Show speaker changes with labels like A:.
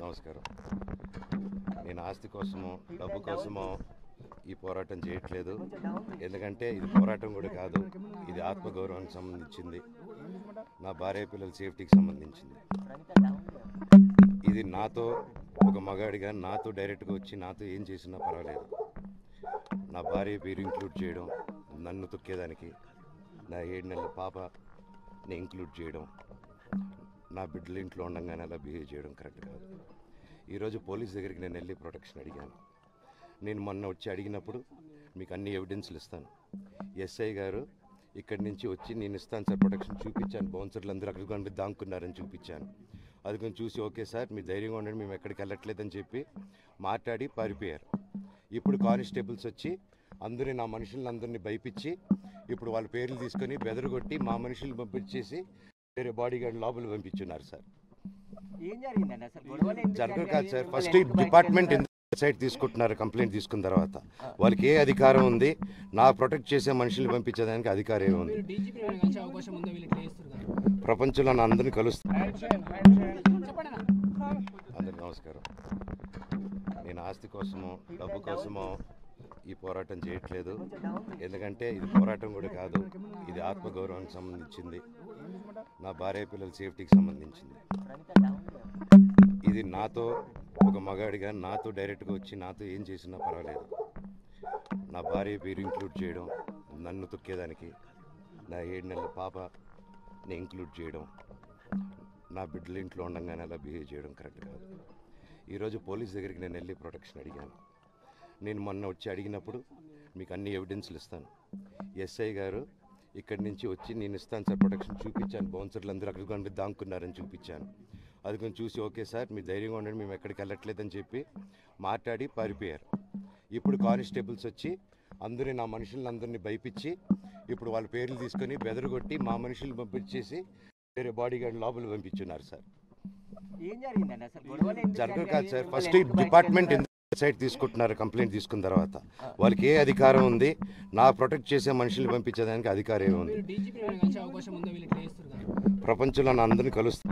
A: నమస్కారం. నేను ఆస్తి కోసమో డబ్బు కోసమో ఈ పోరాటం చేయట్లేదు. ఎందుకంటే ఇది పోరాటం కూడా కాదు, ఇది ఆత్మగౌరవానికి సంబంధించింది, నా భార్య పిల్లల సేఫ్టీకి సంబంధించింది. ఇది నాతో ఒక మగాడిగా నాతో డైరెక్ట్గా వచ్చి నాతో ఏం చేసినా పర్వాలేదు. నా భార్య పేరు ఇంక్లూడ్ చేయడం, నన్ను తొక్కేదానికి, నా 7 నెలల పాపని ఇంక్లూడ్ చేయడం, నా బిడ్డలు ఇంట్లో ఉండగానే అలా బిహేవ్ చేయడం కరెక్ట్ కాదు. ఈరోజు పోలీస్ దగ్గరికి నేను వెళ్ళి ప్రొటెక్షన్ అడిగాను. నేను మొన్న వచ్చి అడిగినప్పుడు మీకు అన్ని ఎవిడెన్స్లు ఇస్తాను, ఎస్ఐ గారు ఇక్కడి నుంచి వచ్చి నేను ఇస్తాను సార్ ప్రొటెక్షన్ చూపించాను, బౌన్సర్లు అందరూ అక్కడికి కొండ దాక్కున్నారని చూపించాను. అది కొంచెం చూసి ఓకే సార్ మీరు ధైర్యంగా ఉండండి, మేము ఎక్కడికి వెళ్ళట్లేదని చెప్పి మాట్లాడి పారిపోయారు. ఇప్పుడు కానిస్టేబుల్స్ వచ్చి అందరూ నా మనుషులను అందరినీ భయపించి ఇప్పుడు వాళ్ళ పేర్లు తీసుకొని బెదరగొట్టి మా మనుషులు పంపించేసి వేరే బాడీ గార్డ్ లోపల పంపించున్నారు సార్. జరగదు కాదు సార్. ఫస్ట్ డిపార్ట్మెంట్ సైట్ తీసుకుంటున్నారు. కంప్లైంట్ తీసుకున్న తర్వాత వాళ్ళకి ఏ అధికారం ఉంది? నా ప్రొటెక్ట్ చేసే మనుషుల్ని పంపించేదానికి అధికారం ఏముంది? ప్రపంచంలో నా అందరినీ కలుస్తాను. అందరికి నమస్కారం. నేను ఆస్తి కోసమో డబ్బు కోసమో ఈ పోరాటం చేయట్లేదు. ఎందుకంటే ఇది పోరాటం కూడా కాదు, ఇది ఆత్మగౌరవానికి సంబంధించింది, నా భార్య పిల్లల సేఫ్టీకి సంబంధించింది. ఇది నాతో ఒక మగాడిగా నాతో డైరెక్ట్గా వచ్చి నాతో ఏం చేసినా పర్వాలేదు. నా భార్య పేరు ఇంక్లూడ్ చేయడం, నన్ను తొక్కేదానికి, నా 7 నెలల పాపని ఇంక్లూడ్ చేయడం, నా బిడ్డలు ఇంట్లో ఉండగానే అలా బిహేవ్ చేయడం కరెక్ట్ కాదు. ఈరోజు పోలీస్ దగ్గరికి నేను వెళ్ళి ప్రొటెక్షన్ అడిగాను. నేను మొన్న వచ్చి అడిగినప్పుడు మీకు అన్ని ఎవిడెన్స్లు ఇస్తాను, ఎస్ఐ గారు ఇక్కడి నుంచి వచ్చి నేను ఇస్తాను సార్ ప్రొటెక్షన్ చూపించాను, బౌన్సర్లు అందరూ అక్కడికి కొండ దాక్కున్నారని చూపించాను. అది కొంచెం చూసి ఓకే సార్ మీరు ధైర్యంగా ఉండండి, మేము ఎక్కడికి వెళ్ళట్లేదని చెప్పి మాట్లాడి పారిపోయారు. ఇప్పుడు కానిస్టేబుల్స్ వచ్చి అందరూ నా మనుషులను అందరినీ భయపించి ఇప్పుడు వాళ్ళ పేర్లు తీసుకొని బెదరగొట్టి మా మనుషులు పంపించేసి వేరే బాడీ గార్డ్ లోపల పంపించున్నారు సార్. జరగదు కాదు సార్. ఫస్ట్ డిపార్ట్మెంట్ సైట్ తీసుకుంటున్నారు. కంప్లైంట్ తీసుకున్న తర్వాత వాళ్ళకి ఏ అధికారం ఉంది? నా ప్రొటెక్ట్ చేసే మనుషుల్ని పంపించేదానికి అధికారం ఏముంది? ప్రపంచంలో నా అందరినీ కలుస్తాను.